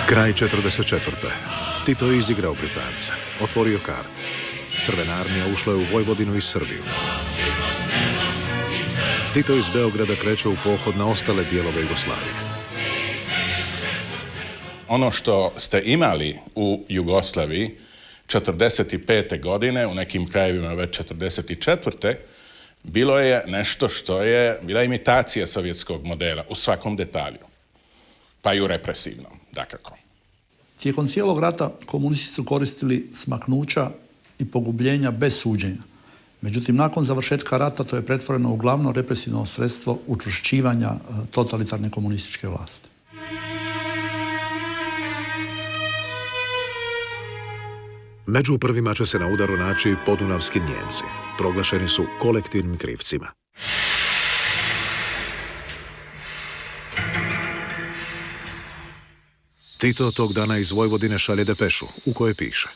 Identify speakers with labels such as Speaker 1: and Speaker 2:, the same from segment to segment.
Speaker 1: Kraj 44. Tito je izigrao Britance, otvorio karte. Crvena armija ušla je u Vojvodinu i Srbiju. Tito iz Beograda kreće u pohod na ostale dijelove Jugoslavije.
Speaker 2: Ono što ste imali u Jugoslaviji 45. godine, u nekim krajevima već 44. bilo je nešto što je bila imitacija sovjetskog modela u svakom detalju, pa i u represivnom, dakako.
Speaker 3: Tijekom cijelog rata komunisti su koristili smaknuća i pogubljenja bez suđenja. Međutim, nakon završetka rata to je pretvoreno u glavno represivno sredstvo učvršćivanja totalitarne komunističke vlasti.
Speaker 1: Među prvima će se na udaru naći podunavski Njemci. Proglašeni su kolektivnim krivcima. Tito tog dana iz Vojvodine šalje depešu u kojoj piše: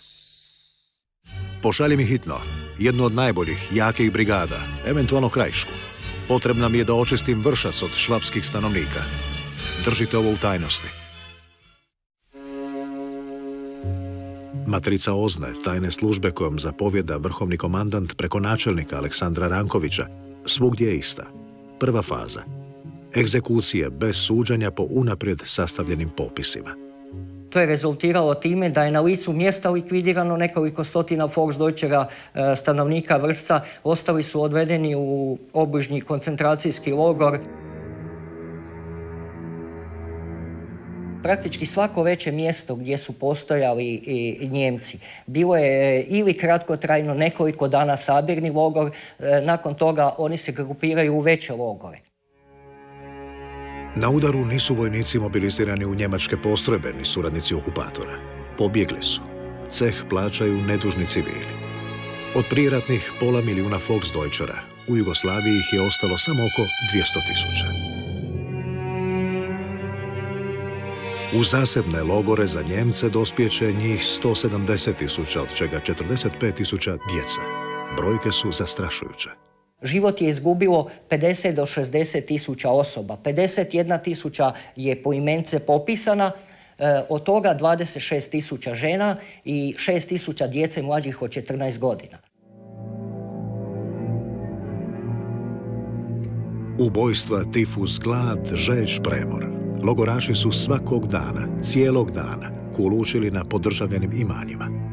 Speaker 1: pošalji mi hitno jednu od najboljih, jakih brigada, eventualno krajišku. Potrebna mi je da očistim Vršac od švapskih stanovnika. Držite ovo u tajnosti. Matrica OZNE, tajne službe kojom zapovjeda vrhovni komandant preko načelnika Aleksandra Rankovića, svugdje je ista. Prva faza. Egzekucije bez suđenja po unaprijed sastavljenim popisima.
Speaker 4: To je rezultiralo time da je na licu mjesta likvidirano nekoliko stotina Volksdeutschera stanovnika Vršca. Ostali su odvedeni u obližnji koncentracijski logor. Praktički svako veće mjesto gdje su postojali i Njemci bilo je ili kratkotrajno nekoliko dana sabirni logor, nakon toga oni se grupiraju u veće logore.
Speaker 1: Na udaru nisu vojnici mobilizirani u njemačke postrojbe ni suradnici okupatora. Pobjegli su. Ceh plaćaju nedužni civili. Od prijeratnih 500 000 Volksdeutschera u Jugoslaviji ih je ostalo samo oko 200 000. U zasebne logore za Njemce dospjeće njih 170 000, od čega 45 000 djece. Brojke su zastrašujuće.
Speaker 4: Život je izgubilo 50 do 60 tisuća osoba. 51 tisuća je poimence popisana, od toga 26 tisuća žena i 6 tisuća djece mlađih od 14 godina.
Speaker 1: Ubojstva, tifus, glad, žeđ, premor. Logoraši su svakog dana, cijelog dana, kulučili na podržavljenim imanjima.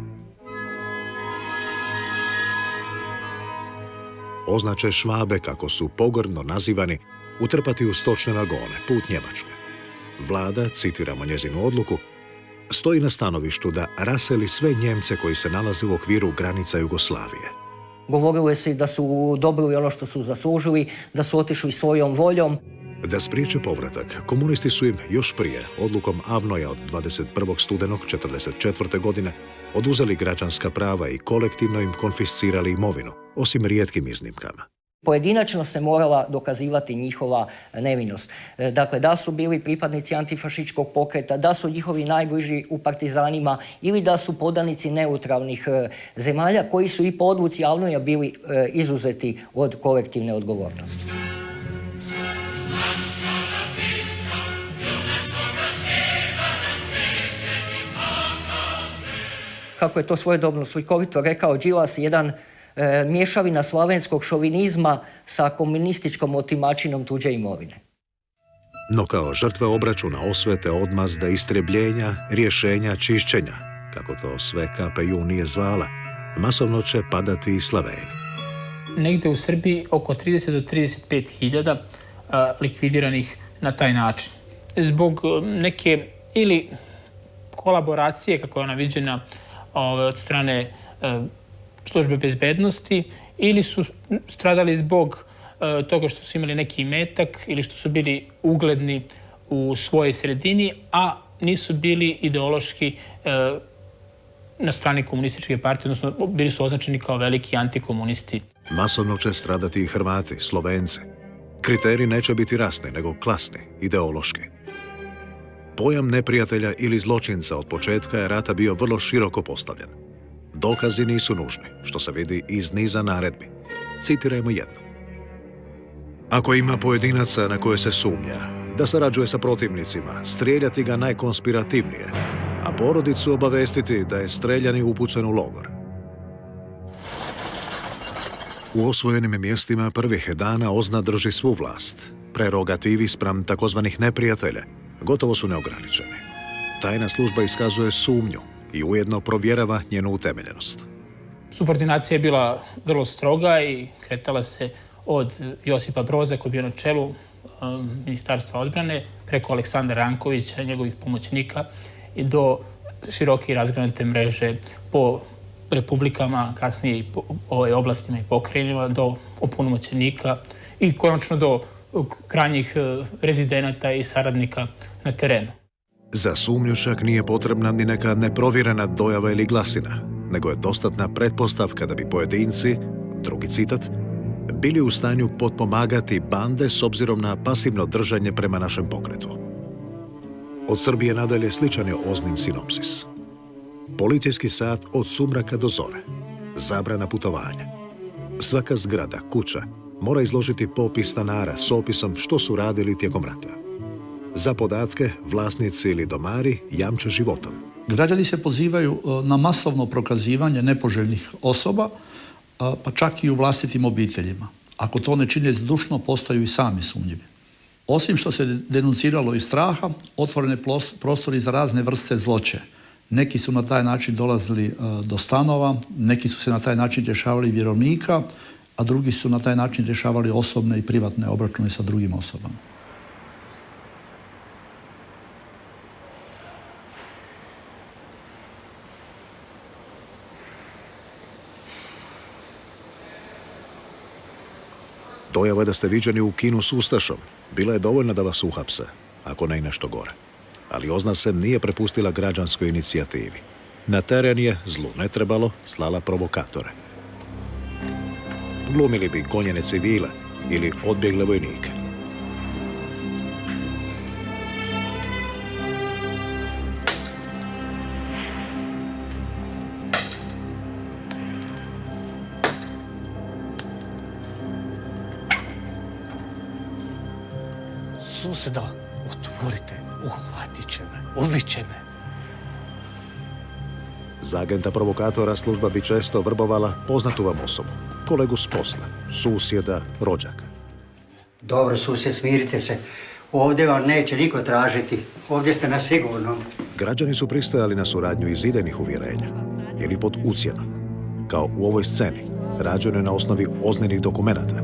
Speaker 1: Označe Švabe, kako su pogrdno nazivani, utrpati u stočne vagone, put Njemačke. Vlada, citiramo njezinu odluku, stoji na stanovištu da raseli sve Njemce koji se nalaze u okviru granica Jugoslavije.
Speaker 4: Govorilo je se da su dobili ono što su zaslužili, da su otišli svojom voljom.
Speaker 1: Da spriječe povratak, komunisti su im još prije, odlukom Avnoja od 21. studenog 1944. godine, oduzeli građanska prava i kolektivno im konfiscirali imovinu, osim rijetkim iznimkama.
Speaker 4: Pojedinačno se morala dokazivati njihova nevinost. Dakle, da su bili pripadnici antifašističkog pokreta, da su njihovi najbliži u partizanima ili da su podanici neutralnih zemalja koji su i po odluci Avnoja bili izuzeti od kolektivne odgovornosti. Kako je to svojedobno slikovito rekao Đilas, jedan mješavina slavenskog šovinizma sa komunističkom otimačinom tuđe imovine.
Speaker 1: No kao žrtve obračuna, osvete, odmazde, istrebljenja, rješenja, čišćenja, kako to sve KPJ nije zvala, masovno će padati i Slaveni.
Speaker 5: Negde u Srbiji oko 30 do 35 hiljada likvidiranih na taj način. Zbog neke ili kolaboracije, kako je ona viđena od strane službe bezbednosti, ili su stradali zbog toga što su imali neki imetak ili što su bili ugledni u svojoj sredini, a nisu bili ideološki na strani komunističke partije, odnosno bili su označeni kao veliki antikomunisti.
Speaker 1: Masovno će stradati i Hrvati, Slovenci. Kriterij neće biti rasni, nego klasni, ideološki. Pojam neprijatelja ili zločinca od početka je rata bio vrlo široko postavljen. Dokazi nisu nužni, što se vidi iz niza naredbi. Citirajmo jednu. Ako ima pojedinaca na koje se sumnja da sarađuje sa protivnicima, strijeljati ga najkonspirativnije, a porodicu obavestiti da je streljani upucen u logor. U osvojenim mjestima prvih dana OZNA drži svu vlast. Prerogativi spram takozvanih neprijatelja gotovo su neograničeni. Tajna služba iskazuje sumnju i ujedno provjerava njenu utemeljenost.
Speaker 5: Subordinacija je bila vrlo stroga i kretala se od Josipa Broza, koji je bio na čelu Ministarstva odbrane, preko Aleksandra Rankovića i njegovih pomoćnika i do široke i razgranate mreže po republikama, kasnije i po oblastima i pokrajinama, do opunomoćenika i konačno do krajnjih rezidenata i saradnika na terenu.
Speaker 1: Za sumnju čak nije potrebna ni neka neprovjerena dojava ili glasina, nego je dostatna pretpostavka da bi pojedinci, drugi citat, bili u stanju potpomagati bande s obzirom na pasivno držanje prema našem pokretu. Od Srbije nadalje sličan je OZNIn sinopsis. Policijski sat od sumraka do zore. Zabrana putovanja. Svaka zgrada, kuća, mora izložiti popis stanara s opisom što su radili tijekom rata. Za podatke, vlasnici ili domari jamče životom.
Speaker 3: Građani se pozivaju na masovno prokazivanje nepoželjnih osoba, pa čak i u vlastitim obiteljima. Ako to ne čine zdušno, postaju i sami sumnjivi. Osim što se denunciralo iz straha, otvorene prostori za razne vrste zloće. Neki su na taj način dolazili do stanova, neki su se na taj način rješavali vjerovnika, a drugi su na taj način rješavali osobne i privatne obračune sa drugim osobama.
Speaker 1: Dojava da ste viđeni u kinu s ustašom bila je dovoljna da vas uhapse, ako ne i nešto gore. Ali OZNA se nije prepustila građanskoj inicijativi. Na teren je, zlu ne trebalo, slala provokatore. Glumili bi gonjene civile ili odbjegle vojnike.
Speaker 6: Suseda, otvorite, uhvatit će me, ubit će me.
Speaker 1: Za agenta provokatora služba bi često vrbovala poznatu vam osobu, kolegu s posla, susjeda, rođaka.
Speaker 7: Dobro, susjed, smirite se. Ovdje vam neće niko tražiti. Ovdje ste na sigurnom.
Speaker 1: Građani su pristajali na suradnju iz idejnih uvjerenja ili pod ucjenom, kao u ovoj sceni, rađenoj na osnovi OZNInih dokumenata,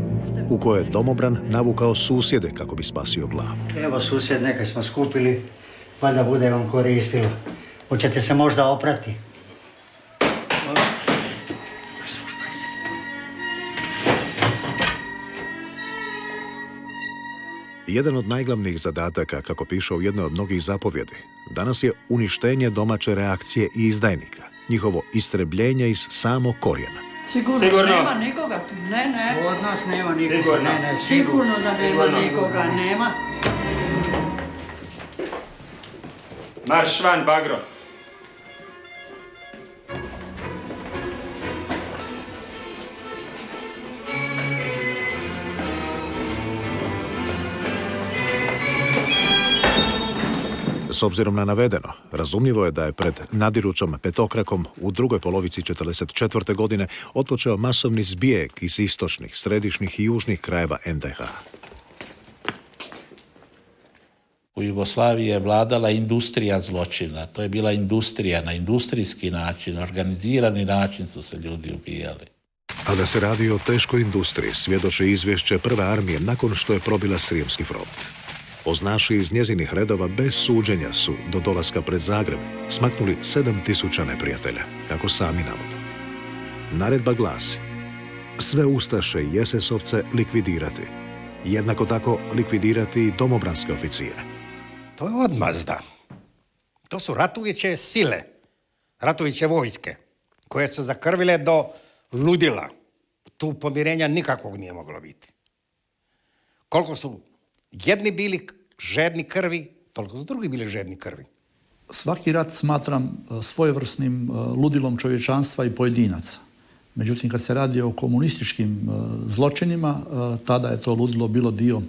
Speaker 1: u kojoj je domobran navukao susjede kako bi spasio glavu.
Speaker 7: Evo, susjed, neka smo skupili, valjda bude vam koristilo. Hoćete se možda oprati?
Speaker 1: Jedan od najglavnijih zadataka, kako piše u jednoj od mnogih zapovjedi, danas je uništenje domaće reakcije i izdajnika, njihovo istrebljenje iz samog korijena.
Speaker 8: Sigurno. Nema nikoga tu, ne.
Speaker 7: Od nas nema nikoga.
Speaker 8: Sigurno.
Speaker 7: Ne,
Speaker 8: Sigurno da nema nikoga, nema.
Speaker 9: Marš van, bagro.
Speaker 1: S obzirom na navedeno, razumljivo je da je pred nadirućom petokrakom u drugoj polovici 1944. godine otpočeo masovni zbijeg iz istočnih, središnjih i južnih krajeva NDH.
Speaker 10: U Jugoslaviji je vladala industrija zločina. To je bila industrija, na industrijski način, organizirani način su se ljudi ubijali.
Speaker 1: A da se radi o teškoj industriji, svjedoči izvješće Prve armije nakon što je probila Srijemski front. Oznaši iz njezinih redova bez suđenja su, do dolaska pred Zagreb, smaknuli 7000 neprijatelja, kako sami navode. Naredba glasi: sve ustaše i SS-ovce likvidirati. Jednako tako likvidirati i domobranske oficire.
Speaker 11: To je odmazda. To su ratujuće sile, ratujuće vojske, koje su zakrvile do ludila. Tu pomirenja nikakvog nije moglo biti. Koliko su jedni bili žedni krvi, toliko su drugi bili žedni krvi.
Speaker 3: Svaki rat smatram svojevrsnim ludilom čovječanstva i pojedinaca. Međutim, kad se radi o komunističkim zločinima, tada je to ludilo bilo dio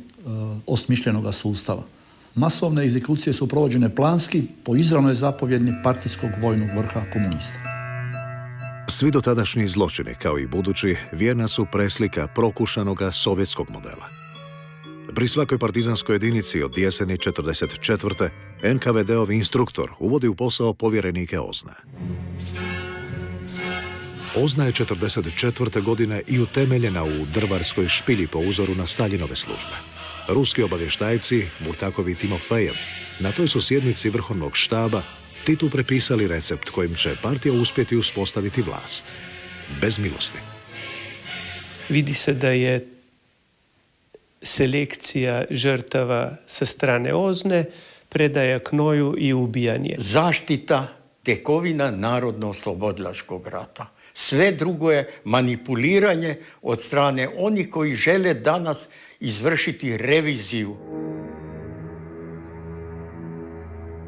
Speaker 3: osmišljenoga sustava. Masovne egzekucije su provođene planski po izravnoj zapovjedni partijskog vojnog vrha komunista.
Speaker 1: Svi dotadašnji zločini, kao i budući, vjerna su preslika prokušanoga sovjetskog modela. Pri svakoj partizanskoj jedinici od jeseni 1944. NKVD-ov instruktor uvodi u posao povjerenike OZNA. OZNA je 1944. godine i utemeljena u drvarskoj špilji po uzoru na Staljinove službe. Ruski obavještajci, Murtakov i Timofejev, na toj su sjednici vrhovnog štaba Titu prepisali recept kojim će partija uspjeti uspostaviti vlast. Bez milosti.
Speaker 12: Vidi se da je selekcija žrtava sa strane OZNE, predaja knoju i ubijanje.
Speaker 13: Zaštita tekovina narodno-oslobodilačkog rata. Sve drugo je manipuliranje od strane onih koji žele danas izvršiti reviziju.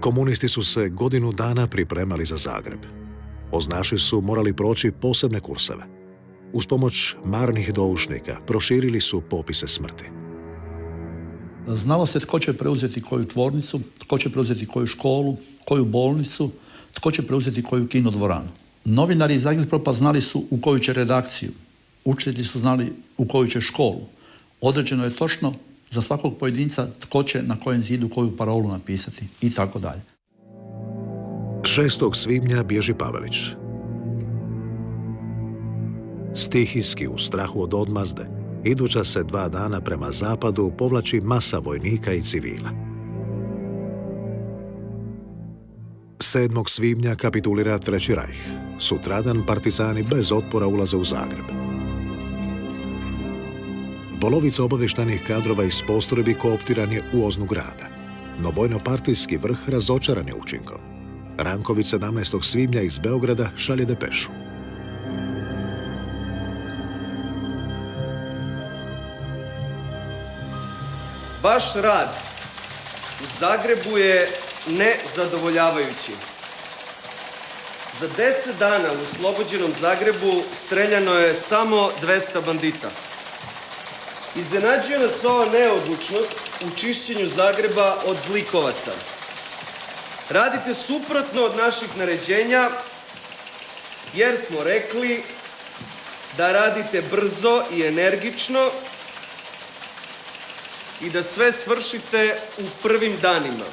Speaker 1: Komunisti su se godinu dana pripremali za Zagreb. Oznaši su morali proći posebne kurseve. Uz pomoć marnih doušnika proširili su popise smrti.
Speaker 3: Znalo se tko će preuzeti koju tvornicu, tko će preuzeti koju školu, koju bolnicu, tko će preuzeti koju kinodvoranu. Novinari iz Agitpropa znali su u koju će redakciju, učitelji su znali u koju će školu. Određeno je točno za svakog pojedinca tko će na kojem zidu koju parolu napisati i tako dalje.
Speaker 1: 6. svibnja bježi Pavelić. Stihijski, u strahu od odmazde, iduća se 2 dana prema zapadu povlači masa vojnika i civila. 7. svibnja kapitulira Treći rajh. Sutradan partizani bez otpora ulaze u Zagreb. Polovica obavještajnih kadrova iz postrojbi kooptiran je u OZNU grada, no vojno-partijski vrh razočaran je učinkom. Ranković 17. svibnja iz Beograda šalje depešu.
Speaker 14: Vaš rad u Zagrebu je nezadovoljavajući. Za 10 dana u oslobođenom Zagrebu streljano je samo 200 bandita. Iznenađuje nas ova neodlučnost u čišćenju Zagreba od zlikovaca. Radite suprotno od naših naređenja, jer smo rekli da radite brzo i energično i da sve svršite u prvim danima.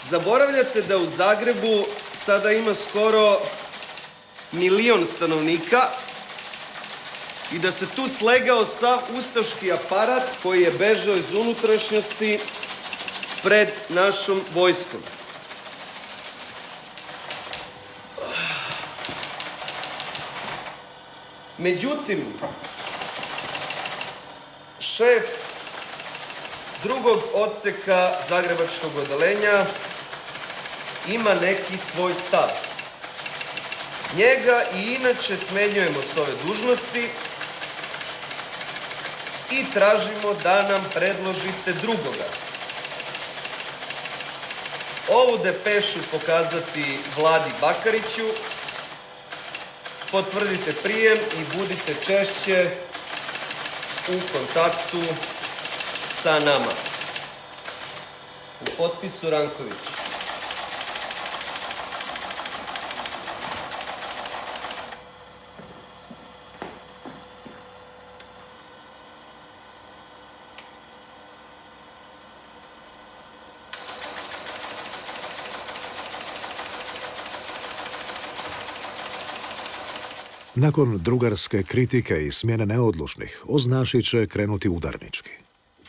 Speaker 14: Zaboravljate da u Zagrebu sada ima skoro 1 milion stanovnika i da se tu slegao sav ustaški aparat koji je bežao iz unutrašnjosti pred našom vojskom. Međutim, šef drugog odseka zagrebačkog odeljenja ima neki svoj stav. Njega i inače smenjujemo s ove dužnosti i tražimo da nam predložite drugoga. Ovu depešu pokazati Vladi Bakariću, potvrdite prijem i budite češće u kontaktu sa nama. U potpisu Ranković.
Speaker 1: Nakon drugarske kritike i smjene neodlučnih, Oznaši će krenuti udarnički.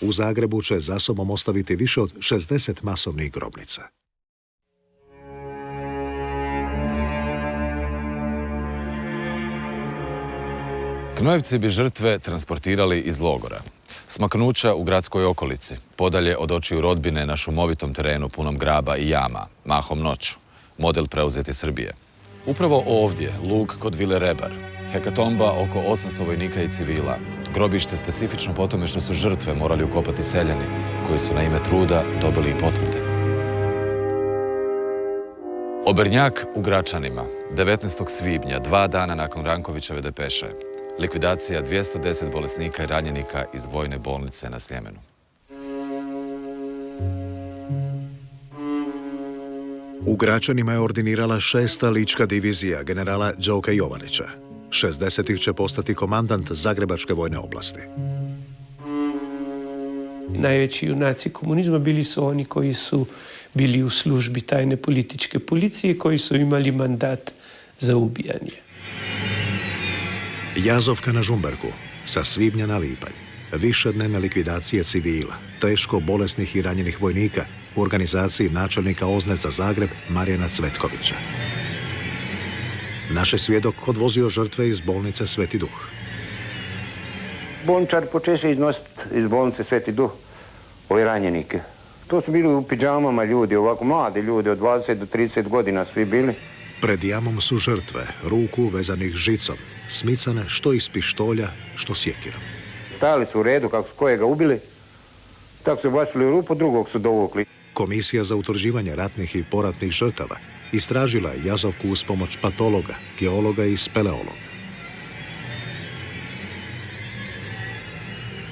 Speaker 1: U Zagrebu će za sobom ostaviti više od 60 masovnih grobnica.
Speaker 15: Knojevci bi žrtve transportirali iz logora. Smaknuća u gradskoj okolici, podalje od očiju rodbine na šumovitom terenu punom graba i jama, mahom noću, model preuzeti Srbije. Upravo ovdje, lug kod Vile Rebar, hekatomba oko 800 vojnika i civila, grobište specifično po tome što su žrtve morali ukopati seljani, koji su na ime truda dobili i potvrde. Obernjak u Gračanima, 19. svibnja, 2 dana nakon Rankovićeve depeše, likvidacija 210 bolesnika i ranjenika iz vojne bolnice na Sljemenu.
Speaker 1: U Gračanima je ordinirala 6. lička divizija generala Đoka Jovanića. 60-ih će postati komandant Zagrebačke vojne oblasti.
Speaker 12: Najveći junaci komunizma bili su oni koji su bili u službi tajne političke policije, koji su imali mandat za ubijanje.
Speaker 1: Jazovka na Žumberku, sa svibnja na lipanj. Višednevne likvidacije civila, teško bolesnih i ranjenih vojnika u organizaciji načelnika OZNE za Zagreb Marijana Cvetkovića. Naš je svjedok odvozio žrtve iz bolnice Sveti Duh.
Speaker 16: Bolničari počeše iznositi iz bolnice Sveti Duh ove ranjenike. To su bili u pidžamama ljudi, ovako mladi ljudi, od 20 do 30 godina svi bili.
Speaker 1: Pred jamom su žrtve, ruku vezanih žicom, smicane što iz pištolja, što sjekirom.
Speaker 16: Stajali su u redu kako su kojega ubili, tako su bacili u rupu, drugog su dovukli.
Speaker 1: Komisija za utvrđivanje ratnih i poratnih žrtava istražila je Jazovku uz pomoć patologa, geologa i speleologa.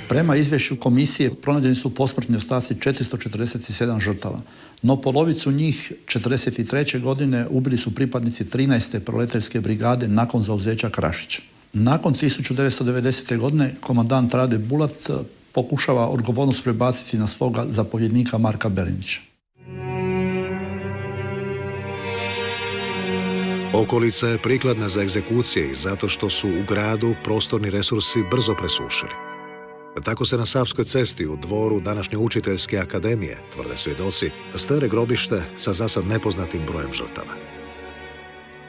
Speaker 3: Prema izvješću komisije pronađeni su posmrtni ostaci 447 žrtava, no polovicu njih 1943. godine ubili su pripadnici 13. proletarske brigade nakon zauzeća Krašića. Nakon 1990. godine komandant Rade Bulat pokušava odgovornost prebaciti na svoga zapovjednika Marka Berinića.
Speaker 1: Okolica je prikladna za egzekucije i zato što su u gradu prostorni resursi brzo presušili. Tako se na Savskoj cesti u dvoru današnje učiteljske akademije, tvrde svjedoci, stere grobište sa zasad nepoznatim brojem žrtava.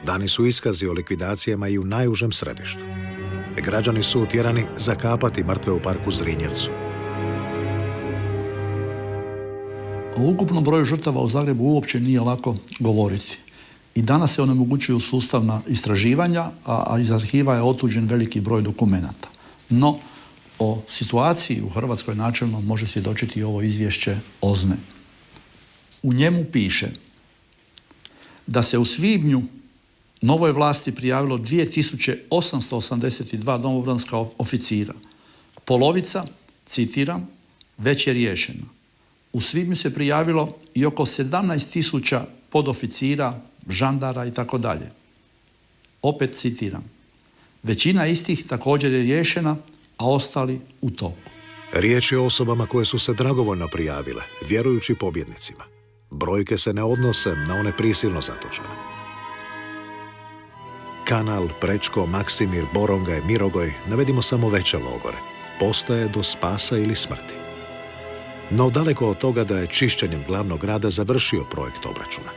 Speaker 1: Dani su iskazi o likvidacijama i u najužem središtu. Građani su utjerani zakapati mrtve u parku Zrinjevcu.
Speaker 3: O ukupnom broju žrtava u Zagrebu uopće nije lako govoriti. I danas se onemogućuju sustavna istraživanja, a iz arhiva je otuđen veliki broj dokumenata. No, o situaciji u Hrvatskoj načelno može svjedočiti i ovo izvješće OZNE. U njemu piše da se u svibnju novoj vlasti prijavilo 2882 domobranska oficira. Polovica, citiram, već je riješena. U svibnju se prijavilo i oko 17.000 podoficira, žandara i tako dalje. Opet citiram. Većina istih također je riješena, a ostali u toku.
Speaker 1: Riječ je o osobama koje su se dragovoljno prijavile, vjerujući pobjednicima. Brojke se ne odnose na one prisilno zatočene. Kanal, Prečko, Maksimir, Borongaj, Mirogoj, navedimo samo veće logore. Postaje do spasa ili smrti. No daleko od toga da je čišćenjem glavnog grada završio projekt obračuna.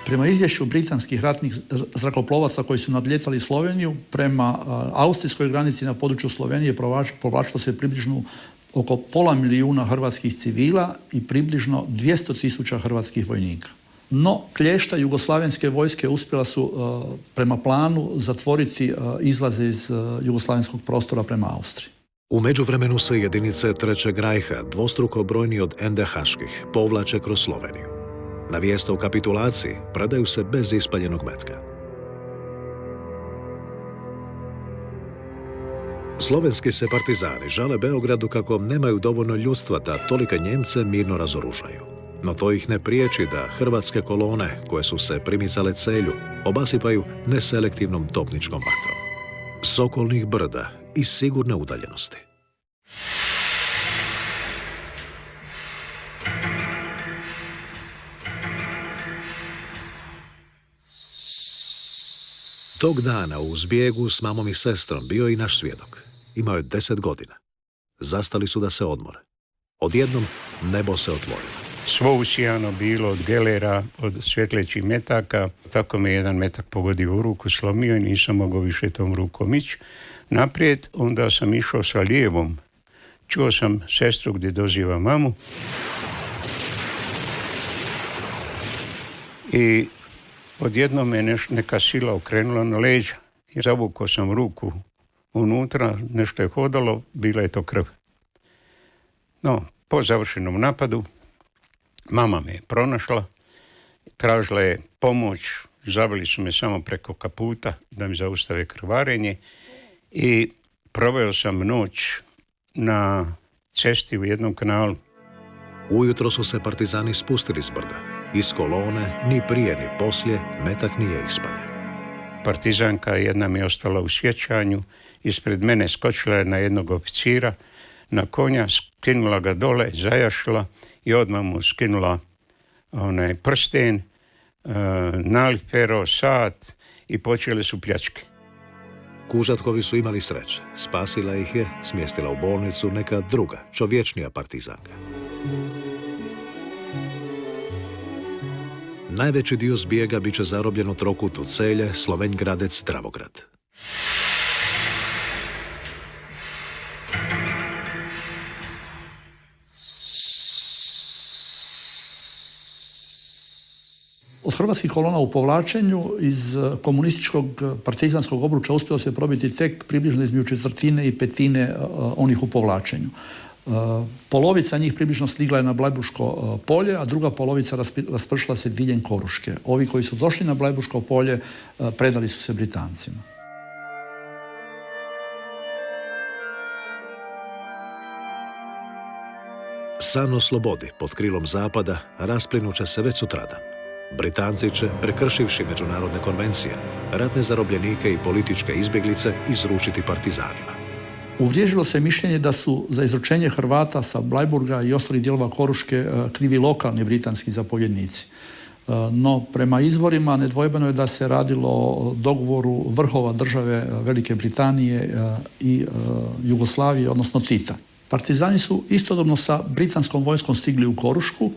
Speaker 3: Prema izvješću britanskih ratnih zrakoplovaca koji su nadljetali Sloveniju, prema austrijskoj granici na području Slovenije povlačilo se približno oko 500.000 hrvatskih civila i približno 200.000 hrvatskih vojnika. No, klješta jugoslavenske vojske uspjela su prema planu zatvoriti izlaze iz jugoslavenskog prostora prema Austriji.
Speaker 1: U međuvremenu se jedinice Trećeg rajha, dvostruko brojni od NDH-ških, povlače kroz Sloveniju. Na vijest o kapitulaciji predaju se bez ispaljenog metka. Slovenski se partizani žale Beogradu kako nemaju dovoljno ljudstva da tolike Njemce mirno razoružaju. No to ih ne priječi da hrvatske kolone, koje su se primicale Celju, obasipaju neselektivnom topničkom vatrom. S okolnih brda i sigurne udaljenosti. Tog dana u zbjegu s mamom i sestrom bio i naš svjedok. Imao je 10 godina. Zastali su da se odmore. Odjednom nebo se otvorilo.
Speaker 17: Svo usijano bilo od gelera, od svjetlećih metaka. Tako me jedan metak pogodio u ruku, slomio i nisam mogao više tom rukom ići naprijed. Onda sam išao sa lijevom. Čuo sam sestru gdje doziva mamu. I odjednom me neka sila okrenula na leđa. I zavukao sam ruku unutra, nešto je hodalo, bila je to krv. No, po završenom napadu, mama me je pronašla, tražila je pomoć, zavili su me samo preko kaputa da mi zaustave krvarenje i proveo sam noć na cesti u jednom kanalu.
Speaker 1: Ujutro su se partizani spustili s brda. Iz kolone ni prije ni poslije metak nije ispaljen.
Speaker 17: Partizanka jedna mi je ostala u sjećanju, ispred mene skočila je na jednog oficira, na konja, skinula ga dole, zajašila i odmah mu skinula onaj prsten, nalipero, sat i počele su pljačke.
Speaker 1: Kužatkovi su imali sreće. Spasila ih je, smjestila u bolnicu neka druga, čovječnija partizanka. Najveći dio zbjega bit će zarobljen u trokutu Celje, Slovenj Gradec, Dravograd.
Speaker 3: Od hrvatskih kolona u povlačenju iz komunističkog partizanskog obruča uspjelo se probiti tek približno između četvrtine i petine onih u povlačenju. Polovica njih približno stigla je na Blajburško polje, a druga polovica raspršila se diljem Koruške. Ovi koji su došli na Blajburško polje predali su se Britancima.
Speaker 1: San o slobodi pod krilom Zapada rasplinut će se već sutradan. Britanci će, prekršivši međunarodne konvencije, ratne zarobljenike i političke izbjeglice izručiti partizanima.
Speaker 3: Uvriježilo se mišljenje da su za izručenje Hrvata sa Blajburga i ostalih dijelova Koruške krivi lokalni britanski zapovjednici. No, prema izvorima nedvojbeno je da se radilo o dogovoru vrhova države Velike Britanije i Jugoslavije, odnosno Tita. Partizani su istodobno sa britanskom vojskom stigli u Korušku.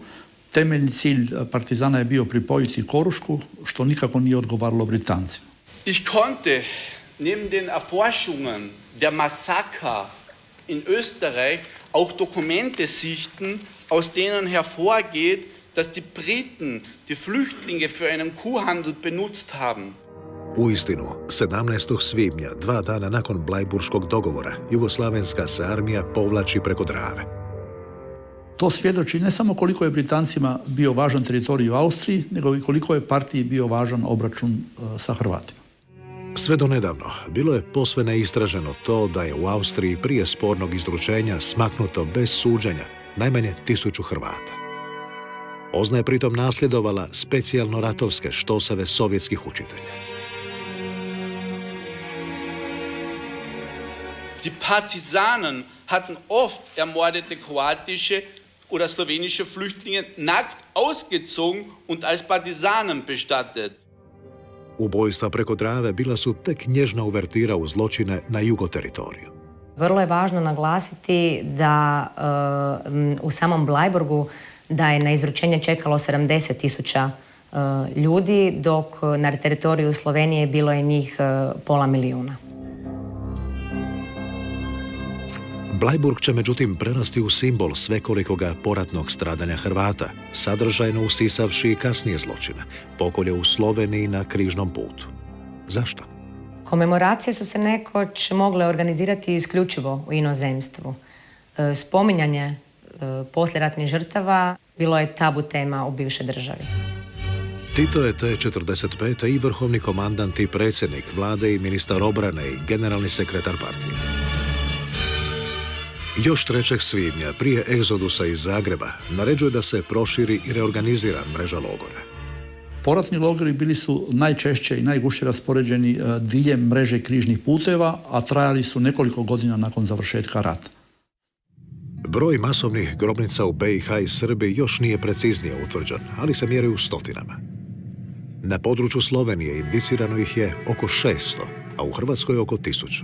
Speaker 3: Temeljni cilj partizana je bio pripojiti Korušku, što nikako nije odgovaralo Britancima.
Speaker 18: Ich konnte neben den Erforschungen der Massaker in Österreich auch Dokumente sichten, aus denen hervorgeht, dass die Briten die Flüchtlinge für einen Kuhhandel benutzt haben.
Speaker 1: Uistinu, 17. svibnja, 2 dana nakon Blajburškog dogovora, jugoslavenska se armija povlači preko Drave.
Speaker 3: To svjedoči ne samo koliko je Britancima bio važan teritorij u Austriji, nego i koliko je partiji bio važan obračun sa Hrvatima.
Speaker 1: Sve do nedavno bilo je posve neistraženo to da je u Austriji prije spornog izručenja smaknuto bez suđenja najmanje 1000 Hrvata. Ozna je pritom nasljedovala specijalno ratovske štoseve sovjetskih učitelja.
Speaker 18: Die Partisanen hatten oft ermordete kroatische oder slowenische Flüchtlinge nackt ausgezogen und als Partisanen bestattet.
Speaker 1: Ubojstva preko Drave bila su tek nježna uvertira u zločine na jugoteritoriju.
Speaker 19: Vrlo je važno naglasiti da u samom Blajburgu da je na izručenje čekalo 70.000 ljudi, dok na teritoriju Slovenije bilo je njih 500.000.
Speaker 1: Blajburg će međutim prerasti u simbol svekolikoga poratnog stradanja Hrvata, sadržajno usisavši i kasnije zločine, pokolje u Sloveniji na križnom putu. Zašto?
Speaker 19: Komemoracije su se nekoć mogle organizirati isključivo u inozemstvu. Spominjanje poslijeratnih žrtava bilo je tabu tema u bivšoj državi.
Speaker 1: Tito je te 45. i vrhovni komandant i predsjednik vlade i ministar obrane i generalni sekretar partije. Još 3. svibnja, prije egzodusa iz Zagreba, naređuje da se proširi i reorganizira mreža logora.
Speaker 3: Poratni logori bili su najčešće i najgušće raspoređeni diljem mreže križnih puteva, a trajali su nekoliko godina nakon završetka rata.
Speaker 1: Broj masovnih grobnica u BiH i Srbiji još nije preciznije utvrđen, ali se mjeri u stotinama. Na području Slovenije indicirano ih je oko 600, a u Hrvatskoj oko 1000.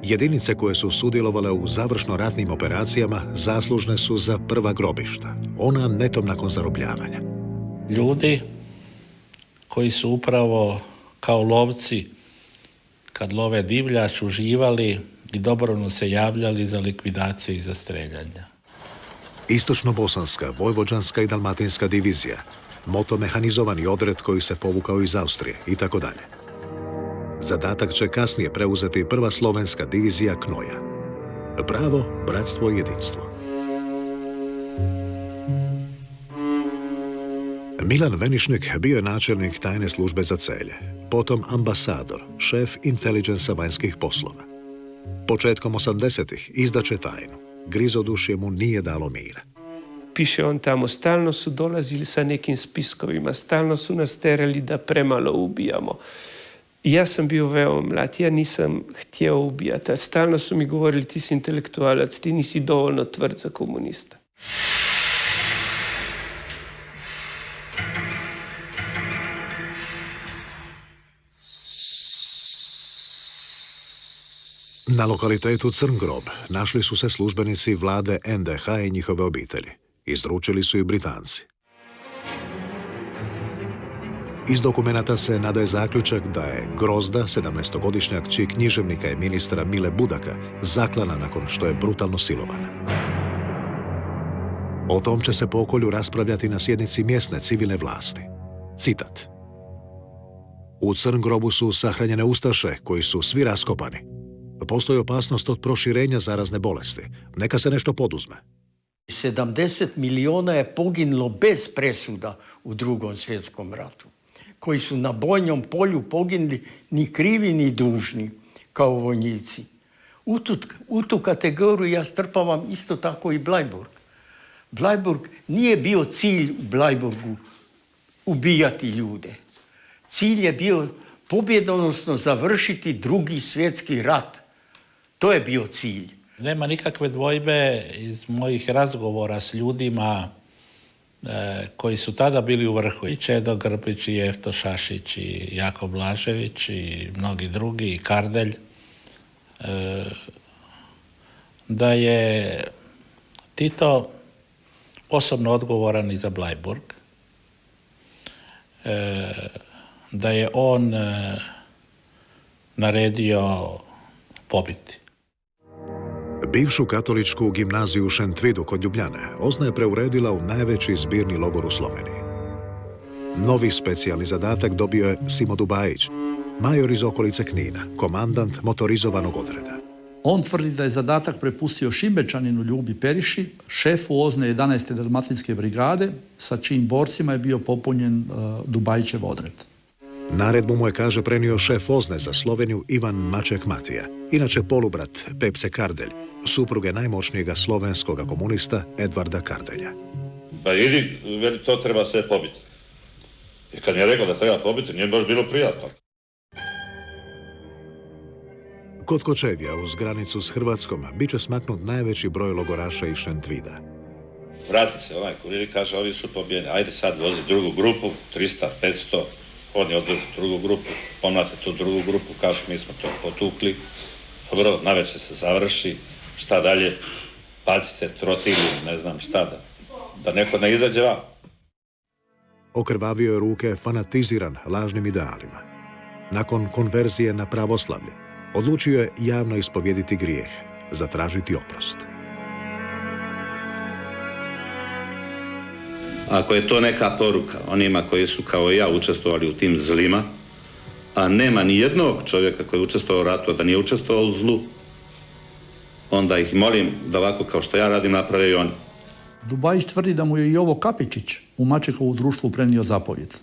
Speaker 1: Jedinice koje su sudjelovale u završno ratnim operacijama zaslužne su za prva grobišta, ona netom nakon zarobljavanja.
Speaker 10: Ljudi koji su upravo kao lovci, kad love divljač, uživali i dobrovoljno se javljali za likvidacije i za streljanja.
Speaker 1: Istočno-bosanska, vojvođanska i dalmatinska divizija, motomehanizovani odred koji se povukao iz Austrije itd. Zadatak će kasnije preuzeti prva slovenska divizija Knoja. Pravo, bratstvo i jedinstvo. Milan Venišnik bio je načelnik tajne službe za Celje, potom ambasador, šef inteligensa vanjskih poslova. Početkom 80-ih izdaće tajnu. Grizodušje mu nije dalo mira.
Speaker 12: Piše on tamo, stalno su dolazili sa nekim spiskovima, stalno su nas terali da premalo ubijamo. Ja sam bio veoma mlad, ja nisam htio ubijati, a stalno su mi govorili ti si intelektualac, ti nisi dovoljno tvrd za komunista.
Speaker 1: Na lokalitetu Crngrob našli su se službenici vlade NDH i njihove obitelji. Izručili su i Britanci. Iz dokumenata se nadaje zaključak da je Grozda, 17-godišnjak kći književnika i ministra Mile Budaka, zaklana nakon što je brutalno silovana. O tom će se pokolju raspravljati na sjednici mjesne civilne vlasti. Citat. U Crngrobu su sahranjene ustaše koji su svi raskopani. Postoji opasnost od proširenja zarazne bolesti. Neka se nešto poduzme.
Speaker 13: 70 miliona je poginulo bez presuda u Drugom svjetskom ratu, koji su na bojnom polju poginuli ni krivi ni dužni kao vojnici. U tu kategoriju ja strpavam isto tako i Bleiburg. Bleiburg nije bio cilj u Bleiburgu ubijati ljude. Cilj je bio pobjedonosno završiti Drugi svjetski rat. To je bio cilj.
Speaker 10: Nema nikakve dvojbe iz mojih razgovora s ljudima koji su tada bili u vrhu. I Čedo Grbić, i Jefto Šašić, i Jako Blažević, i mnogi drugi, i Kardelj, da je Tito osobno odgovoran i za Bleiburg, da je on naredio pobiti.
Speaker 1: Bivšu katoličku gimnaziju u Šentvidu kod Ljubljane OZNA je preuredila u najveći zbirni logor u Sloveniji. Novi specijalni zadatak dobio je Simo Dubajić, major iz okolice Knina, komandant motorizovanog odreda.
Speaker 3: On tvrdi da je zadatak prepustio Šimbečaninu Ljubi Periši, šefu OZNE 11. Dalmatinske brigade, sa čijim borcima je bio popunjen Dubajićev odred.
Speaker 1: Naredbu mu je, kaže, prenio šef OZNE za Sloveniju Ivan Maček Matija, inače polubrat Pepse Kardelj, supruge najmoćnijega slovenskoga komunista Edvarda Kardelja.
Speaker 20: Pa idi, veli, to treba sve pobiti. I kad mi je rekao da treba pobiti, nije baš bilo prijatno.
Speaker 1: Kod Kočevja, uz granicu s Hrvatskom, bit će smaknut najveći broj logoraša iz Šentvida.
Speaker 20: Vrati se onaj kurir i kaže, ovi su pobijeni. Ajde sad vozi drugu grupu, 300, 500. Oni odvezu drugu grupu, pomlate tu drugu grupu, kažu mi smo to potukli. Dobro, navečer se završi, šta dalje, pacite, trotili, ne znam šta, da neko ne izađe van.
Speaker 1: Okrvavio je ruke fanatiziran lažnim idealima. Nakon konverzije na pravoslavlje, odlučio je javno ispovjediti grijeh, zatražiti oprost.
Speaker 20: Ako je to neka poruka onima koji su kao ja učestvovali u tim zlima, a nema ni jednog čovjeka koji je učestvovao u ratu, da nije učestvovao u zlu, onda ih molim da ovako kao što ja radim naprave i oni.
Speaker 3: Dubajić tvrdi da mu je Jovo Kapičić u Mačekovu društvu prenio zapovjed.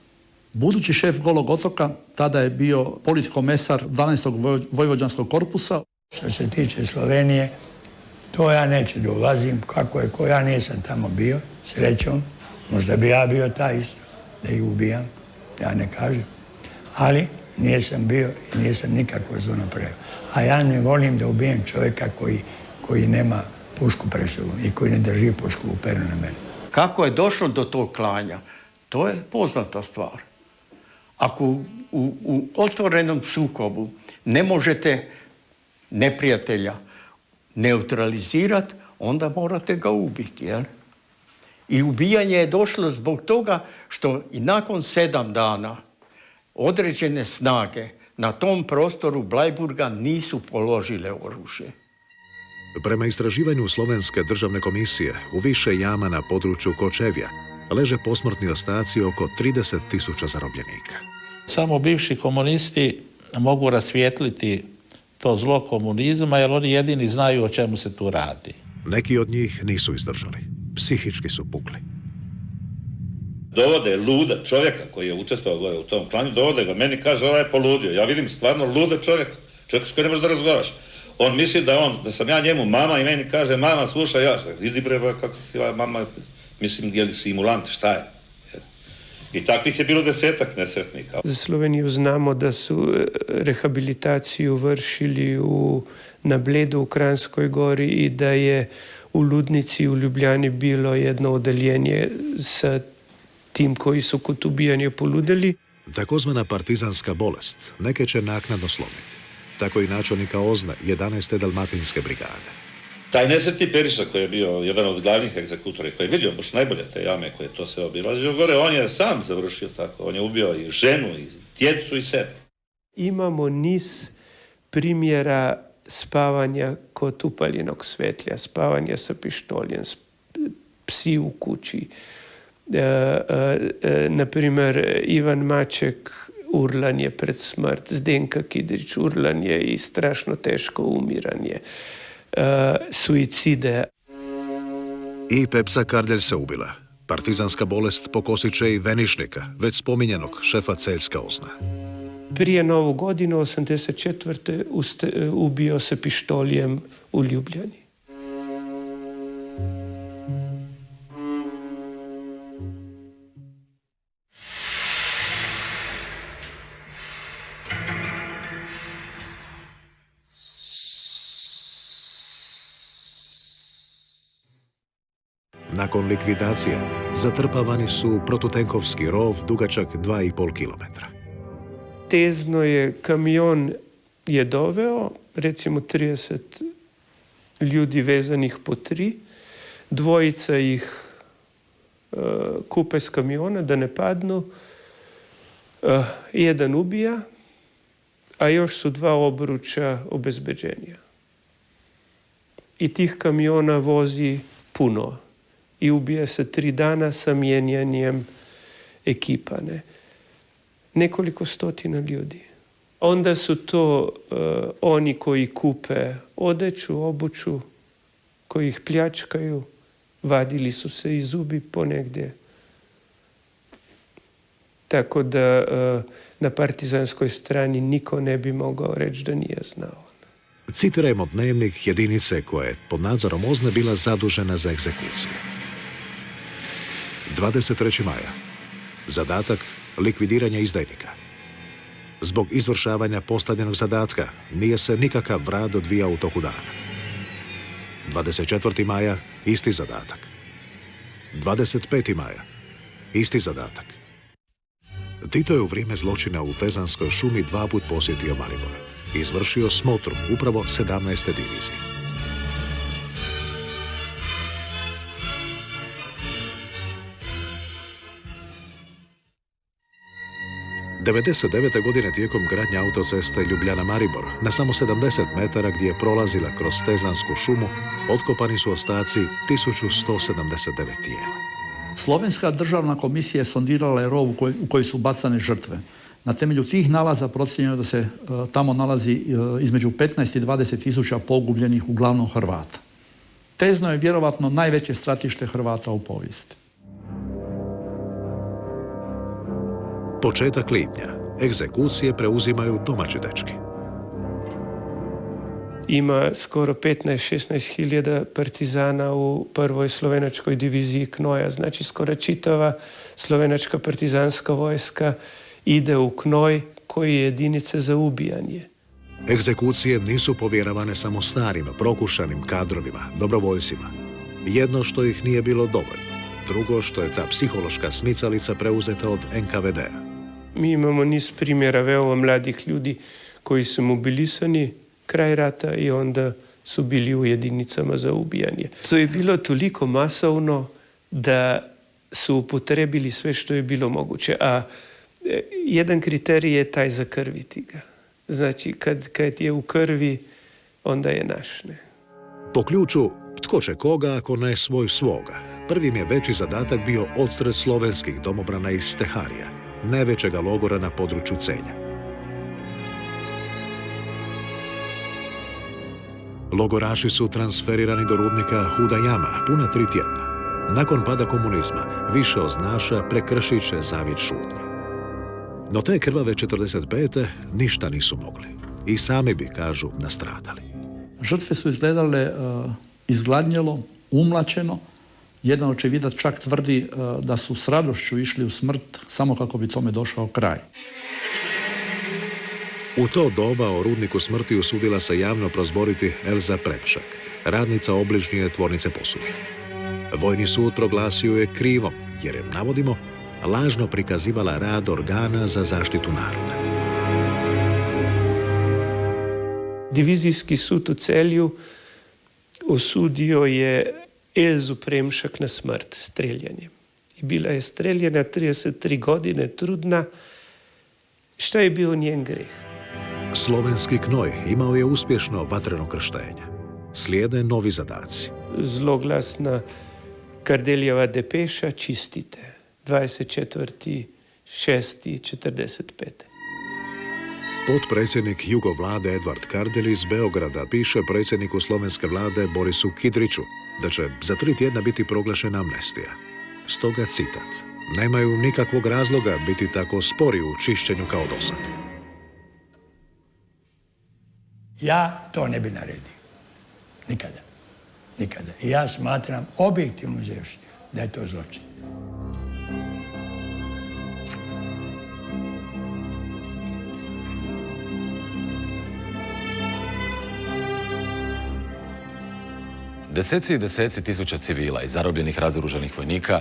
Speaker 3: Budući šef Golog otoka tada je bio politkomesar 12. Vojvođanskog korpusa.
Speaker 21: Što se tiče Slovenije, to ja neću da ulazim, kako je ko, ja nisam tamo bio, srećom. Možda bi ja bio taj isto, da ih ubijam, ja ne kažem. Ali nisam bio i nisam nikakvo zlo napravio. A ja ne volim da ubijem čovjeka koji nema pušku pred sobom i koji ne drži pušku uperenu na mene.
Speaker 13: Kako je došlo do tog klanja, to je poznata stvar. Ako u otvorenom sukobu ne možete neprijatelja neutralizirati, onda morate ga ubiti, jel? I ubijanje je došlo zbog toga što i nakon 7 dana određene snage na tom prostoru Bleiburga nisu položile oružje.
Speaker 1: Prema istraživanju Slovenske državne komisije, u više jama na području Kočevja leže posmrtni ostaci oko 30.000 zarobljenika.
Speaker 10: Samo bivši komunisti mogu rasvijetliti to zlo komunizma, jer oni jedini znaju o čemu se tu radi.
Speaker 1: Neki od njih nisu izdržali. Psihički su pukli.
Speaker 20: Dovode luda čovjeka koji je učestvovao u tom klanju, dovode ga, meni kaže ovaj je poludio. Ja vidim stvarno luda čovjeka s kojim ne možeš da razgovaraš. On misli da sam ja njemu mama i meni kaže, mama, slušaj, ja šta, idi bre, kako si mama, mislim, je li simulant, šta je? I takvih je bilo 10-ak nesretnika.
Speaker 12: Za Sloveniju znamo da su rehabilitaciju vršili na Bledu u Kranjskoj gori i da je u Ludnici u Ljubljani bilo jedno odeljenje sa tim koji su kod ubijanja poludeli.
Speaker 1: Takozvana partizanska bolest neke će naknadno slomiti. Tako i načelnika OZNA 11. Dalmatinske brigade.
Speaker 20: Taj nesretni Periša koji je bio jedan od glavnih egzekutora, koji je vidio baš najbolje te jame koje to sve obilazio gore, on je sam završio tako. On je ubio i ženu, i djecu, i sebe.
Speaker 12: Imamo niz primjera spavanja kod upaljenog svetlja, spavanja sa pištoljem, psi u kući. Naprimer, Ivan Maček urlan je pred smrt, Zdenka Kidrić urlan je i strašno teško umiranje. Suicide.
Speaker 1: I Pepsa Kardelj se ubila. Partizanska bolest pokosit će i Venišnika, već spominjanog šefa Celjska OZNA.
Speaker 12: Prije Novu godinu, 1984. ubio se pištoljem u Ljubljani.
Speaker 1: Nakon likvidacije zatrpavani su protutenkovski rov dugačak 2,5 kilometra.
Speaker 12: Tezno je, kamion je doveo, recimo 30 ljudi vezanih po 3, dvojica ih kupe s kamiona da ne padnu, jedan ubija, a još su 2 obruča obezbeđenja. I tih kamiona vozi puno. I ubije se 3 dana sa mijenjanjem ekipane. Nekoliko stotina ljudi. Onda su to oni koji kupe odeću, obuću, koji ih pljačkaju, vadili su se i zubi ponegdje. Tako da na partizanskoj strani niko ne bi mogao reći da nije znao.
Speaker 1: Citirajmo dnevnik jedinice koja je pod nadzorom OZNA bila zadužena za egzekucije. 23. maja. Zadatak likvidiranja izdajnika. Zbog izvršavanja postavljenog zadatka nije se nikakav rad odvijao u toku dana. 24. maja. Isti zadatak. 25. maja. Isti zadatak. Tito je u vrijeme zločina u Tezanskoj šumi 2 put posjetio Maribor. Izvršio smotru upravo 17. divizije. '99. godine tijekom gradnje autoceste Ljubljana-Maribor, na samo 70 metara gdje je prolazila kroz Tezansku šumu, otkopani su ostaci 1179 tijela.
Speaker 3: Slovenska državna komisija je sondirala je rov u koji su bacane žrtve. Na temelju tih nalaza procijenjeno da se tamo nalazi između 15 i 20 tisuća pogubljenih, uglavnom Hrvata. Tezno je vjerovatno najveće stratište Hrvata u povijesti.
Speaker 1: Početak lipnja. Egzekucije preuzimaju domaći dečki.
Speaker 12: Ima skoro 15-16 hiljada partizana u prvoj slovenačkoj diviziji Knoja. Znači skoro čitava slovenačka partizanska vojska ide u Knoj koji je jedinica za ubijanje.
Speaker 1: Egzekucije nisu povjeravane samo starim, prokušanim kadrovima, dobrovoljcima. Jedno što ih nije bilo dovoljno. Drugo što je ta psihološka smicalica preuzeta od NKVD-a.
Speaker 12: Mi imamo niz primjera veoma mladih ljudi koji su mobilisani kraj rata i onda su bili u jedinicama za ubijanje. To je bilo toliko masovno da su upotrebili sve što je bilo moguće. A jedan kriterij je taj zakrviti ga. Znači, kad je u krvi, onda je naš. Ne?
Speaker 1: Po ključu, tko će koga ako ne svoj svoga, prvim je veći zadatak bio odstred slovenskih domobrana iz Steharija, najvećega logora na području Celja. Logoraši su transferirani do rudnika Huda Jama puna 3 tjedna. Nakon pada komunizma, više oznaša prekršit će zavjet šutnje. No te krvave 45. ništa nisu mogli. I sami bi, kažu, nastradali.
Speaker 3: Žrtve su izgledale izgladnjelo, umlačeno. Jedan očevidac čak tvrdi da su s radošću išli u smrt samo kako bi tome došao kraj.
Speaker 1: U to doba o rudniku smrti usudila se javno prozboriti Elza Prepšak, radnica obližnje tvornice posuđa. Vojni sud proglasio je krivom, jer je, navodimo, lažno prikazivala rad organa za zaštitu naroda.
Speaker 12: Divizijski sud u Celju osudio je Elzu Premšak na smrt streljanjem. I bila je streljena 33 godine, trudna. Šta je bio njen greh?
Speaker 1: Slovenski knoj imao je uspješno vatreno krštenje. Slijede novi zadaci.
Speaker 12: Zloglasna Kardelijeva depeša čistite. 24.6.45.
Speaker 1: Potpredsjednik Jugovlade Edvard Kardelj iz Beograda piše predsjedniku slovenske vlade Borisu Kidriću da će za 3 tjedna biti proglašena amnestija. Stoga citat: "Nemaju nikakvog razloga biti tako spori u čišćenju kao dosad."
Speaker 21: Ja to ne bi naredio. Nikada. Nikada. I ja smatram objektivno uzevši da je to zločin.
Speaker 15: Deseci i deseci tisuća civila i zarobljenih razoružanih vojnika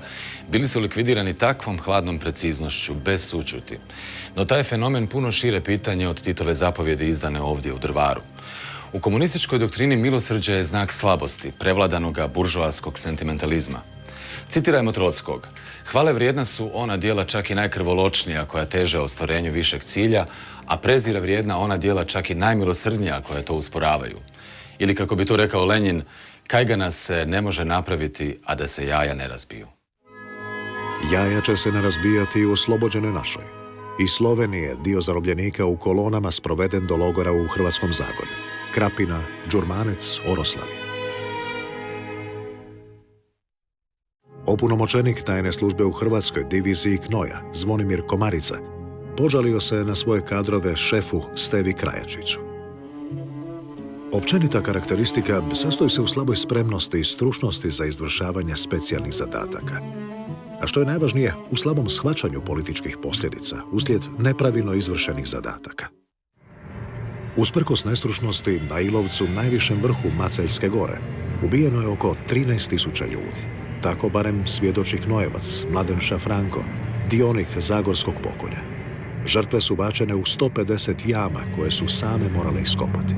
Speaker 15: bili su likvidirani takvom hladnom preciznošću, bez sućuti. No taj je fenomen puno šire pitanje od Titove zapovjedi izdane ovdje u Drvaru. U komunističkoj doktrini milosrđe je znak slabosti, prevladanoga buržoaskog sentimentalizma. Citirajmo Trockog: "Hvale vrijedna su ona djela čak i najkrvoločnija koja teže ostvarenju višeg cilja, a prezira vrijedna ona djela čak i najmilosrdnija koja to usporavaju." Ili kako bi to rekao Lenjin: "Kajgana se ne može napraviti, a da se jaja ne razbiju."
Speaker 1: Jaja će se ne razbijati i u oslobođenoj našoj. Iz Slovenije dio zarobljenika u kolonama sproveden do logora u Hrvatskom Zagorju. Krapina, Đurmanec, Oroslavi. Opunomoćenik tajne službe u Hrvatskoj diviziji Knoja, Zvonimir Komarica, požalio se na svoje kadrove šefu Stevi Krajačiću. Općenita karakteristika sastoji se u slaboj spremnosti i stručnosti za izvršavanje specijalnih zadataka. A što je najvažnije, u slabom shvaćanju političkih posljedica uslijed nepravilno izvršenih zadataka. Usprkos nestručnosti, na Ilovcu, najvišem vrhu Maceljske gore, ubijeno je oko 13.000 ljudi. Tako barem svjedoči Knojevac, Mladenša Franko, dionik Zagorskog pokolja. Žrtve su bačene u 150 jama koje su same morale iskopati.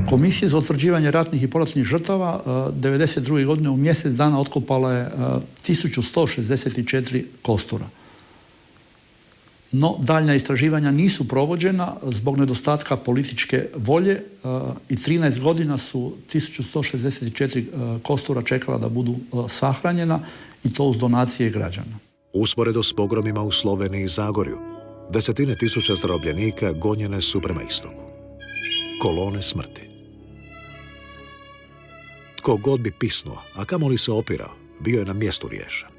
Speaker 3: Komisija za utvrđivanje ratnih i poratnih žrtava 1992. godine u mjesec dana otkopala je 1164 kostura. No, daljnja istraživanja nisu provođena zbog nedostatka političke volje i 13 godina su 1164 kostura čekala da budu sahranjena, i to uz donacije građana.
Speaker 1: Usporedo s pogromima u Sloveniji i Zagorju, desetine tisuća zarobljenika gonjene su prema istoku. Kolone smrti. Tko god bi pisnuo, a kamoli se opirao, bio je na mjestu riješen.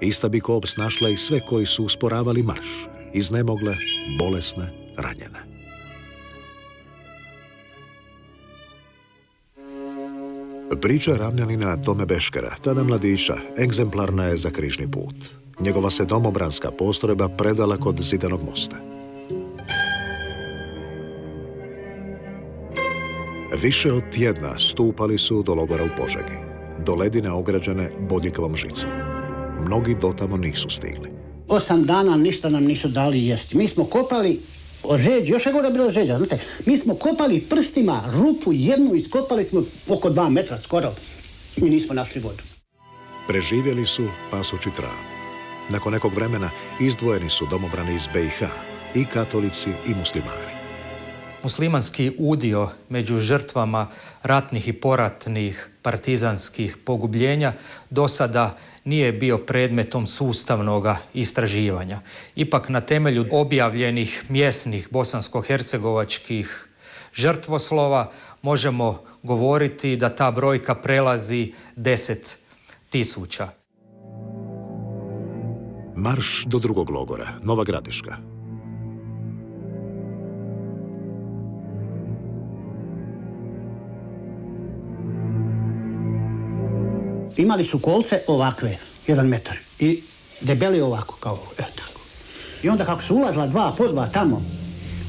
Speaker 1: Ista bi kop snašla i sve koji su usporavali marš, iznemogle, bolesne, ranjene. Priča Ravnjanina Tome Beškera, tada mladića, egzemplarna je za križni put. Njegova se domobranska postrojba predala kod Zidanog mosta. Više od tjedna stupali su do logora u Požegi, do ledine ograđene bodljikavom žicom. Mnogi dotamo nisu stigli.
Speaker 2: 8 dana ništa nam nisu dali jesti. Mi smo kopali žeđ, još je gore bilo žeđa, znate. Mi smo kopali prstima rupu jednu, iskopali smo oko 2 metra skoro i nismo našli vodu.
Speaker 1: Preživjeli su pasući travu. Nakon nekog vremena izdvojeni su domobrani iz BiH, i katolici i muslimani.
Speaker 22: Muslimanski udio među žrtvama ratnih i poratnih partizanskih pogubljenja do sada nije bio predmetom sustavnog istraživanja. Ipak na temelju objavljenih mjesnih bosansko-hercegovačkih žrtvoslova možemo govoriti da ta brojka prelazi 10.000.
Speaker 1: Marš do drugog logora, Nova Gradiška.
Speaker 2: imali su kolce ovakve, 1 metar, i debeli ovako, kao ovo, tako. I onda kako su ulazila 2 po 2 tamo,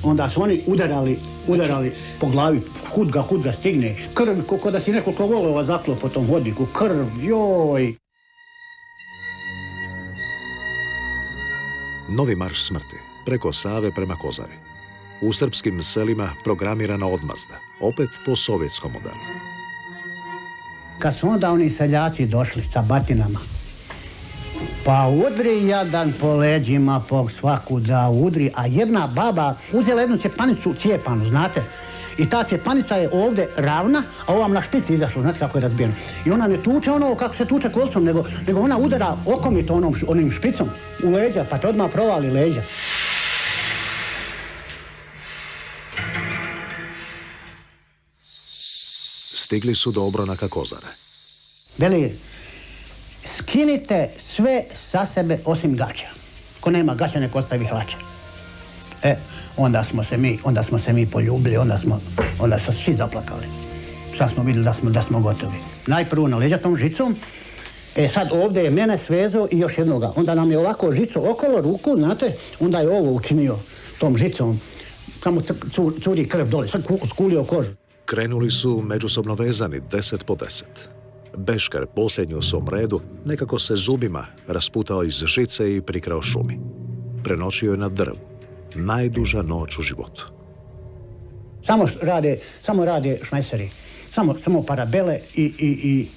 Speaker 2: onda su oni udarali po glavi, kud ga stigne. Krv, ko da si nekoliko volova zaklo po tom hodniku, krv, joj.
Speaker 1: Novi marš smrti, preko Save prema Kozari. U srpskim selima programirana odmazda, opet po sovjetskom modelu.
Speaker 2: Kad su onda oni seljaci došli sa batinama, pa udri jadan po leđima, po svaku da udri, a jedna baba uzela jednu cijepanicu cijepanu, znate, i ta cijepanica je ovdje ravna, a ovam na špici izašlo, znate kako je razbijeno. I ona ne tuče ono kako se tuče kolcom, nego ona udara okomito onim špicom u leđa, pa te odmah provali leđa.
Speaker 1: Stigli su do obronaka Kozare.
Speaker 2: Veli, skinite sve sa sebe osim gaća. Ko nema gaća, nek ostavi hlače. Onda smo se mi poljubili, onda su svi zaplakali. Sad smo vidjeli da smo gotovi. Najprvo na leđa tom žicom, sad ovdje je mene svezo i još jednoga. Onda nam je ovako žico okolo ruku, znate, onda je ovo učinio tom žicom. Samo curi krv dole, sad skulio kožu.
Speaker 1: Krenuli su međusobno vezani 10 po 10. Beškar, posljednji u svom redu, nekako se zubima rasputao iz žice i prikrao šumi. Prenoćio je na drvu. Najduža noć u životu.
Speaker 2: Samo rade šmajseri. Samo parabele i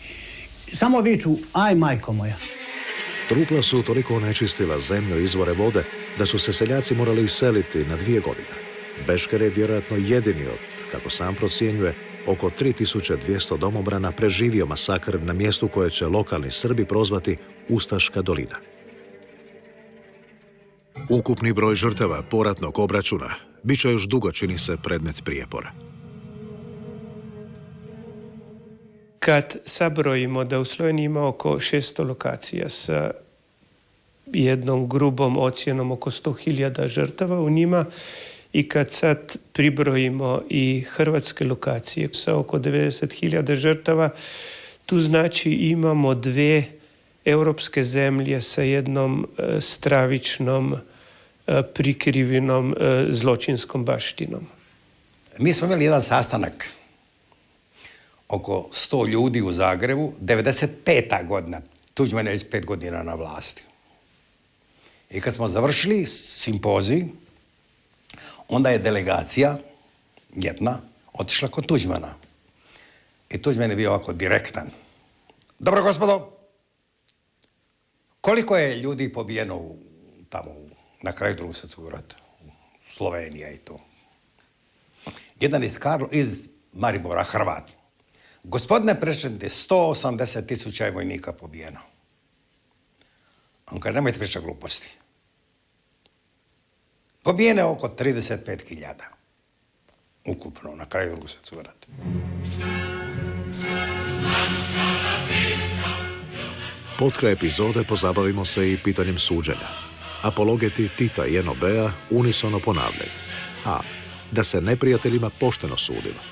Speaker 2: samo viču, aj majko moja.
Speaker 1: Trupla su toliko onečistila zemlju i izvore vode da su se seljaci morali iseliti na 2 godine. Beškar je vjerojatno jedini od, kako sam procjenjuje, oko 3200 domobrana preživio masakr na mjestu koje će lokalni Srbi prozvati Ustaška dolina. Ukupni broj žrtava poratnog obračuna bit će još dugo, čini se, predmet prijepora.
Speaker 12: Kad sabrojimo da u Sloveniji ima oko 600 lokacija sa jednom grubom ocjenom oko 100.000 žrtava u njima, i kad sad pribrojimo i hrvatske lokacije sa oko 90.000 žrtava, tu znači imamo 2 europske zemlje sa jednom stravičnom, prikrivenom zločinskom baštinom.
Speaker 11: Mi smo imali jedan sastanak oko 100 ljudi u Zagrebu, 95. godina, Tuđman je već 5 godina na vlasti. I kad smo završili simpozij, onda je delegacija, jedna, otišla kod Tuđmana. I Tuđman je bio ovako direktan. Dobro, gospodo, koliko je ljudi pobijeno tamo na kraju Drugog svjetskog rata? Slovenija i to. Jedan iz Maribora, Hrvat. Gospodine predsjedniče, 180.000 je vojnika pobijeno. On kaže, nemojte pričati gluposti. Pobijeno je oko 35.000. Ukupno, na kraju Drugog svjetskog rata.
Speaker 1: Potkraj epizode pozabavimo se i pitanjem suđenja. Apologeti Tita i NOB-a unisono ponavljaju. A. Da se neprijateljima pošteno sudilo.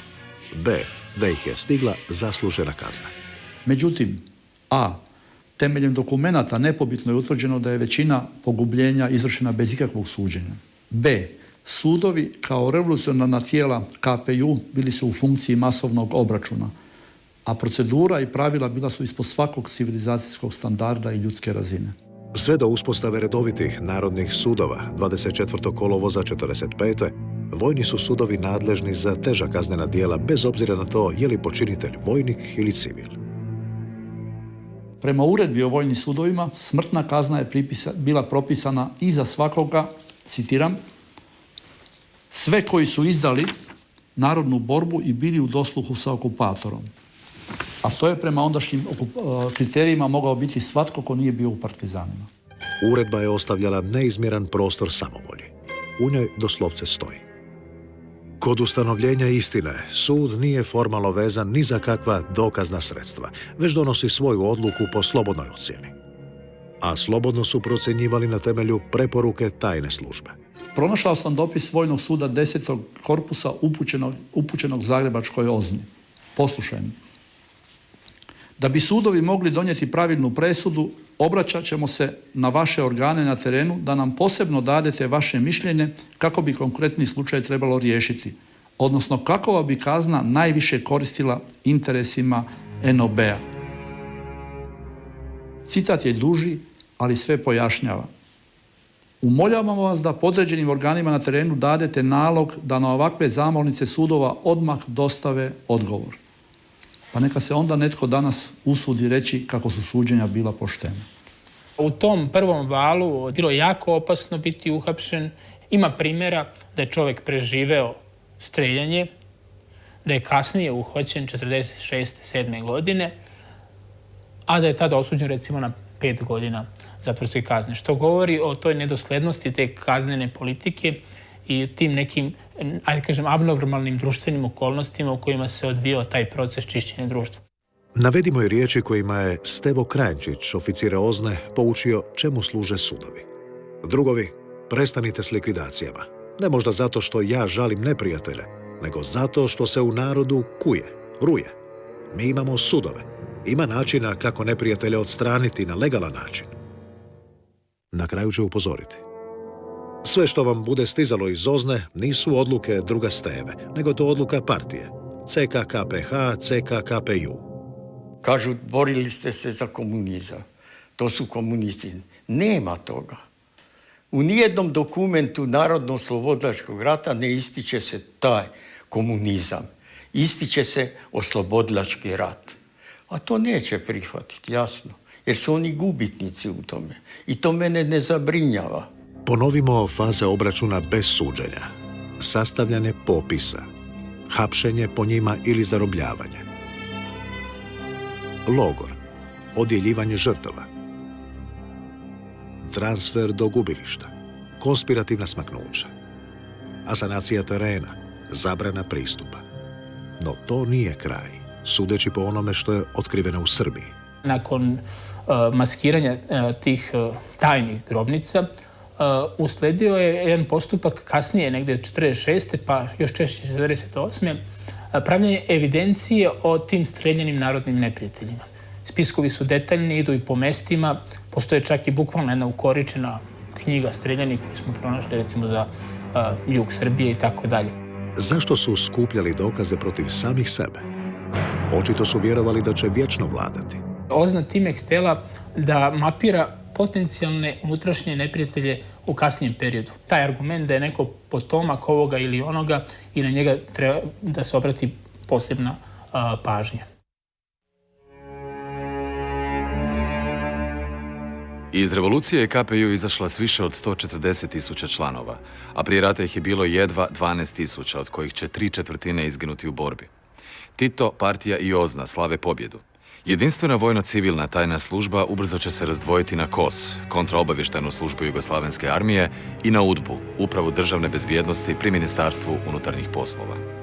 Speaker 1: B. Da ih je stigla zaslužena kazna.
Speaker 3: Međutim, A. Temeljem dokumenata nepobitno je utvrđeno da je većina pogubljenja izvršena bez ikakvog suđenja. B. Sudovi kao revolucionarna tijela KPU bili su u funkciji masovnog obračuna, a procedura i pravila bila su ispod svakog civilizacijskog standarda i ljudske razine.
Speaker 1: Sve do uspostave redovitih narodnih sudova 24. kolovoza 1945. vojni su sudovi nadležni za teža kaznena djela bez obzira na to je li počinitelj vojnik ili civil.
Speaker 3: Prema uredbi o vojnim sudovima, smrtna kazna je bila propisana i za svakoga, citiram, sve koji su izdali narodnu borbu i bili u dosluhu sa okupatorom. A to je prema ondašnjim kriterijima mogao biti svatko ko nije bio u partizanima.
Speaker 1: Uredba je ostavljala neizmjeran prostor samovolji. U njoj doslovce stoji. Kod ustanovljenja istine, sud nije formalno vezan ni za kakva dokazna sredstva, već donosi svoju odluku po slobodnoj ocjeni. A slobodno su procjenjivali na temelju preporuke tajne službe.
Speaker 3: Pronašao sam dopis Vojnog suda 10. korpusa upućenog Zagrebačkoj OZNI. Poslušajmo. Da bi sudovi mogli donijeti pravilnu presudu, obraćat ćemo se na vaše organe na terenu da nam posebno dadete vaše mišljenje kako bi konkretni slučaj trebalo riješiti, odnosno kakova bi kazna najviše koristila interesima NOB-a. Citat je duži, ali sve pojašnjava. Umoljavamo vas da podređenim organima na terenu dadete nalog da na ovakve zamolnice sudova odmah dostave odgovor. Pa neka se onda netko danas usudi reći kako su suđenja bila poštena.
Speaker 4: U tom prvom valu bilo je jako opasno biti uhapšen. Ima primjera da je čovjek preživeo streljanje, da je kasnije uhvaćen 46. 7. godine, a da je tada osuđen recimo na 5 godina zatvorske kazne. Što govori o toj nedoslednosti te kaznene politike i tim nekim, ajde kažem, abnormalnim društvenim okolnostima u kojima se odvijao taj proces čišćenja društva.
Speaker 1: Navedimo i riječi kojima je Stevo Kranjčić, oficire OZNE, poučio čemu služe sudovi. Drugovi, prestanite s likvidacijama. Ne možda zato što ja žalim neprijatelje, nego zato što se u narodu kuje, ruje. Mi imamo sudove. Ima načina kako neprijatelje odstraniti na legalan način. Na kraju ću upozoriti. Sve što vam bude stizalo iz OZNE nisu odluke druga Steve, nego to odluka partije. CKKPH, CKKPU.
Speaker 13: Kažu, borili ste se za komunizam. To su komunisti. Nema toga. U nijednom dokumentu Narodno-oslobodilačkog rata ne ističe se taj komunizam. Ističe se oslobodilački rat. A to neće prihvatiti, jasno. Jer su oni gubitnici u tome. I to mene ne zabrinjava.
Speaker 1: Ponovimo faze obračuna bez suđenja. Sastavljanje popisa. Hapšenje po njima ili zarobljavanje. Logor. Odjeljivanje žrtava. Transfer do gubilišta. Konspirativna smaknuća. Asanacija terena. Zabrana pristupa. No to nije kraj, sudeći po onome što je otkriveno u Srbiji.
Speaker 4: Nakon maskiranja tih tajnih grobnica, usledio je jedan postupak kasnije, negdje 46. pa još češće 48. pravljenje evidencije o tim streljanim narodnim neprijateljima. Spiskovi su detaljni, idu i po mestima, postoje čak i bukvalno jedna ukoričena knjiga streljanih koju smo pronašli recimo za jug Srbije i tako dalje.
Speaker 1: Zašto su skupljali dokaze protiv samih sebe? Očito su vjerovali da će vječno vladati.
Speaker 4: OZNA time htjela da mapira potencijalne unutrašnje neprijatelje u kasnijem periodu. Taj argument da je neko potomak ovoga ili onoga i na njega treba da se obrati posebna pažnja.
Speaker 15: Iz revolucije je KPJ izašla s više od 140.000 članova, a prije rata ih je bilo jedva 12.000, od kojih će 3/4 izginuti u borbi. Tito, partija i OZNA slave pobjedu. Jedinstvena vojno-civilna tajna služba ubrzo će se razdvojiti na KOS, kontraobavještajnu službu Jugoslavenske armije, i na UDBU, upravu državne bezbjednosti pri Ministarstvu unutarnjih poslova.